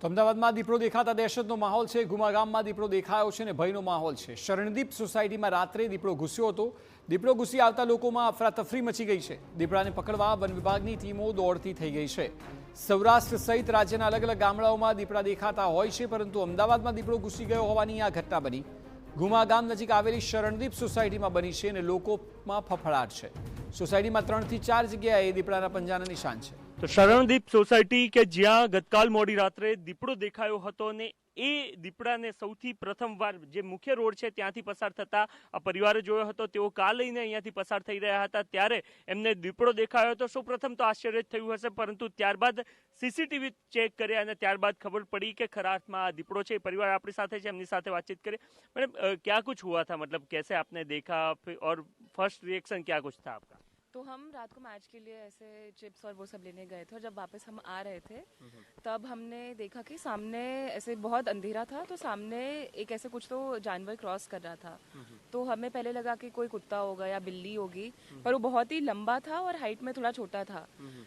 તો અમદાવાદમાં દીપડો દેખાતા દહેશતનો માહોલ છે। ગુમાગામમાં દીપડો દેખાયો છે અને ભયનો માહોલ છે। શરણદીપ સોસાયટીમાં રાત્રે દીપડો ઘૂસ્યો હતો। દીપડો ઘૂસી આવતા લોકોમાં અફરાતફરી મચી ગઈ છે। દીપડાને પકડવા વન વિભાગની ટીમો દોડતી થઈ ગઈ છે। સૌરાષ્ટ્ર સહિત રાજ્યના અલગ અલગ ગામડાઓમાં દીપડા દેખાતા હોય છે, પરંતુ અમદાવાદમાં દીપડો ઘૂસી ગયો હોવાની આ ઘટના બની। ગુમાગામ નજીક આવેલી શરણદીપ સોસાયટીમાં બની છે અને લોકોમાં ફફડાટ છે। સોસાયટીમાં 3 થી 4 જગ્યાએ દીપડાના પંજાના નિશાન છે। તો શરણદીપ સોસાયટી કે જ્યાં ગતકાલ મોડી રાત્રે દીપડો દેખાયો હતો ને એ દીપડાને સૌથી પ્રથમવાર જે મુખ્ય રોડ છે ત્યાંથી પસાર થતા આ પરિવારે જોયો હતો। તેઓ કાર લઈને અહીંયાથી પસાર થઈ રહ્યા હતા ત્યારે એમને દીપડો દેખાયો હતો। સૌપ્રથમ તો આશ્ચર્ય થયું હશે, પરંતુ ત્યારબાદ સીસીટીવી ચેક કર્યા અને ત્યારબાદ ખબર પડી કે ખરા અર્થમાં આ દીપડો છે। પરિવાર આપણી સાથે છે, એમની સાથે વાતચીત કરીએ। मैडम क्या कुछ हुआ था, मतलब कैसे आपने देखा और फर्स्ट रिएक्शन क्या कुछ था आपका? तो हम रात को मैच के लिए ऐसे चिप्स और वो सब लेने गए थे और जब वापस हम आ रहे थे तब हमने देखा कि सामने ऐसे बहुत अंधेरा था, तो सामने एक ऐसे कुछ तो जानवर क्रॉस कर रहा था। तो हमें पहले लगा कि कोई कुत्ता होगा या बिल्ली होगी, पर वो बहुत ही लंबा था और हाइट में थोड़ा छोटा था।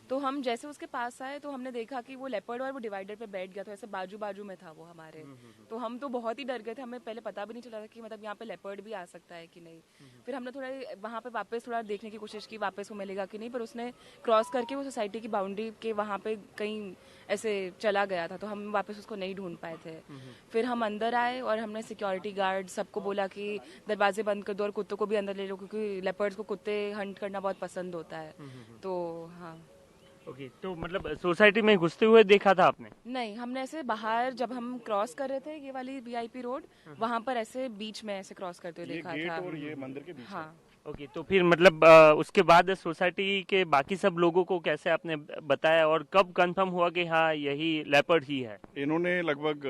तो हम जैसे उसके पास आए तो हमने देखा कि वो लेपर्ड और वो डिवाइडर पे बैठ गया था, ऐसे बाजू बाजू में था वो हमारे। तो हम तो बहुत ही डर गए थे, हमें पहले पता भी नहीं चला था कि मतलब यहाँ पे लेपर्ड भी आ सकता है कि नहीं। फिर हमने थोड़ा वहाँ पे वापस थोड़ा देखने की कोशिश की, वापस वो मिलेगा कि नहीं, पर उसने क्रॉस करके वो सोसाइटी की बाउंड्री के वहाँ पे कहीं ऐसे चला गया था, तो हम वापस उसको नहीं ढूंढ पाए थे। फिर हम अंदर आए और हमने सिक्योरिटी गार्ड सबको बोला कि दरवाजे बंद कर दो और कुत्तों को भी अंदर ले लो, क्योंकि लेपर्ड्स को कुत्ते हंट करना बहुत पसंद होता है। तो हाँ, ओके, तो मतलब सोसाइटी में घुसते हुए देखा था आपने? नहीं, हमने ऐसे बाहर जब हम क्रॉस कर रहे थे ये वाली वीआईपी रोड, वहाँ पर ऐसे बीच में ऐसे क्रॉस करते हुए देखा था। और ये मंदिर के बीच हाँ, ओके, तो फिर मतलब उसके बाद सोसाइटी के बाकी सब लोगों को कैसे आपने बताया और कब कंफर्म हुआ कि हाँ यही लेपर्ड ही है? इन्होंने लगभग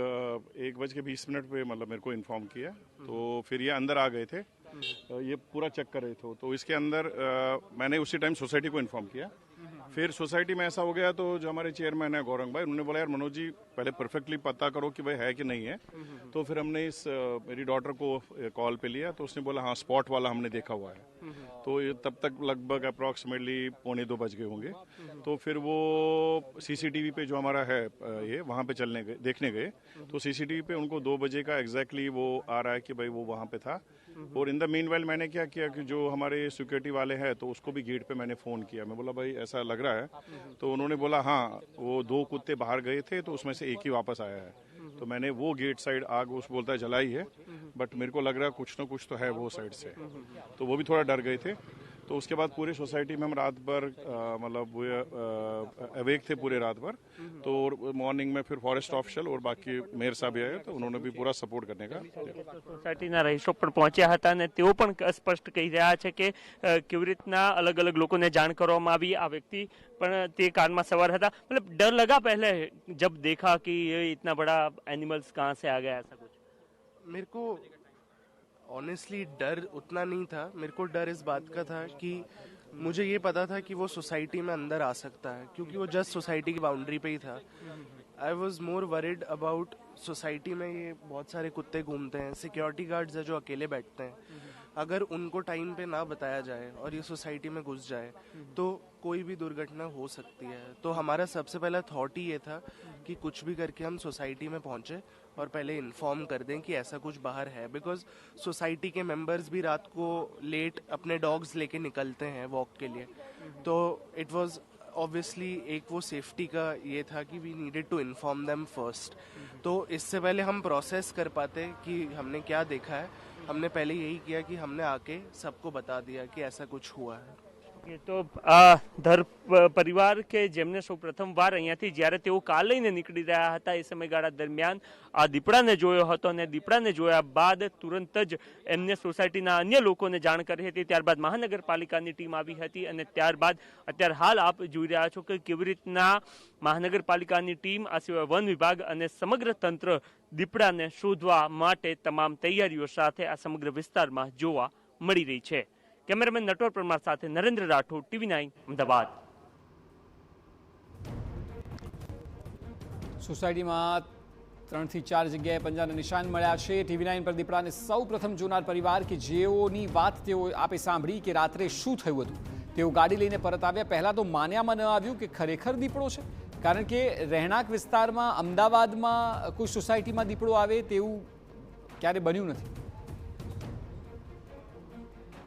1:20 पे मतलब मेरे को इन्फॉर्म किया, तो फिर ये अंदर आ गए थे। ये पूरा चेक कर रहे थे, तो इसके अंदर मैंने उसी टाइम सोसाइटी को इन्फॉर्म किया। फिर सोसाइटी में ऐसा हो गया तो जो हमारे चेयरमैन है गौरंग भाई, उन्होंने बोला यार मनोज जी पहले परफेक्टली पता करो कि भाई है कि नहीं है। तो फिर हमने इस मेरी डॉटर को कॉल पे लिया, तो उसने बोला हाँ स्पॉट वाला हमने देखा हुआ है। तो ये तब तक लगभग अप्रॉक्सीमेटली 1:45 बज गए होंगे। तो फिर वो सीसीटीवी पे जो हमारा है ये वहाँ पे चलने गए, देखने गए, तो सीसीटीवी पे उनको 2 बजे का एग्जैक्टली वो आ रहा है कि भाई वो वहाँ पे था। और इन द मीनवाइल मैंने क्या किया कि जो हमारे सिक्योरिटी वाले हैं तो उसको भी गेट पे मैंने फ़ोन किया। मैं बोला भाई ऐसा लग रहा है, तो उन्होंने बोला हाँ वो 2 कुत्ते बाहर गए थे, तो उसमें से एक ही वापस आया है। तो मैंने वो गेट साइड आग उस बोलता है जलाई है, बट मेरे को लग रहा है कुछ ना कुछ तो है वो साइड से, तो वो भी थोड़ा डर गए थे। तो उसके बाद पूरी सोसाइटी में हम रात भर मतलब अवेक थे पूरे रात भर। तो मॉर्निंग में फिर फॉरेस्ट ऑफिशियल और बाकी मेयर साहब भी आए, तो उन्होंने भी पूरा सपोर्ट करने का। સોસાયટીના રહીશો પણ પહોંચ્યા હતા અને તેઓ પણ સ્પષ્ટ કહી રહ્યા છે કે કેવી રીતના અલગ અલગ લોકોને જાણ કરવામાં આવી। આ વ્યક્તિ પણ તે કારમાં સવાર હતા। मतलब डर लगा पहले जब देखा कि ये इतना बड़ा एनिमल्स कहाँ से आ गया, ऐसा कुछ? मेरे को ऑनेस्टली डर उतना नहीं था। मेरे को डर इस बात का था कि मुझे ये पता था कि वो सोसाइटी में अंदर आ सकता है, क्योंकि वो जस्ट सोसाइटी की बाउंड्री पे ही था। I was more worried about society में ये बहुत सारे कुत्ते घूमते हैं, सिक्योरिटी गार्ड्स है जो अकेले बैठते हैं। अगर उनको टाइम पे ना बताया जाए और ये सोसाइटी में घुस जाए तो कोई भी दुर्घटना हो सकती है। तो हमारा सबसे पहला थॉट ही ये था कि कुछ भी करके हम सोसाइटी में पहुंचे और पहले इन्फॉर्म कर दें कि ऐसा कुछ बाहर है, बिकॉज सोसाइटी के मेंबर्स भी रात को लेट अपने डॉग्स लेके निकलते हैं वॉक के लिए। तो इट वाज ऑब्वियसली एक वो सेफ्टी का ये था कि we needed to inform them first. तो इससे पहले हम प्रोसेस कर पाते कि हमने क्या देखा है, हमने पहले यही किया कि हमने आके सबको बता दिया कि ऐसा कुछ हुआ है। તો ધર પરિવાર કે જેમને સૌ પ્રથમ વાર અહીંયાથી જ્યારે તેઓ કાર લઈને નીકળી રહ્યા હતા એ સમયગાળા દરમિયાન આ દીપડાને જોયો હતો અને દીપડાને જોયા બાદ તુરંત જ એમને સોસાયટીના અન્ય લોકોને જાણ કરી હતી। ત્યારબાદ મહાનગરપાલિકાની ટીમ આવી હતી અને ત્યારબાદ અત્યારે હાલ આપ જોઈ રહ્યા છો કે કેવી રીતના મહાનગરપાલિકાની ટીમ, આ સિવાય વન વિભાગ અને સમગ્ર તંત્ર દીપડાને શોધવા માટે તમામ તૈયારીઓ સાથે આ સમગ્ર વિસ્તારમાં જોવા મળી રહી છે। कैमरामैन नटवर परमार साथ नरेंद्र राठौड़, TV9 अहमदाबाद। સોસાયટીમાં 3 થી 4 જગ્યાએ પંજાના નિશાન મળ્યા છે। TV9 પર દીપડાને સૌ પ્રથમ જોનાર પરિવાર કે જેઓની વાત તેઓ આપે સાંભળી કે રાત્રે શું થયું હતું, તેઓ ગાડી લઈને પરત આવ્યા। પહેલા તો માન્યામાં ન આવ્યું કે ખરેખર દીપડો છે। કારણ કે રહેણાંક વિસ્તારમાં અમદાવાદમાં કોઈ સોસાયટીમાં દીપડો આવે તેવું ક્યારે બન્યું નથી.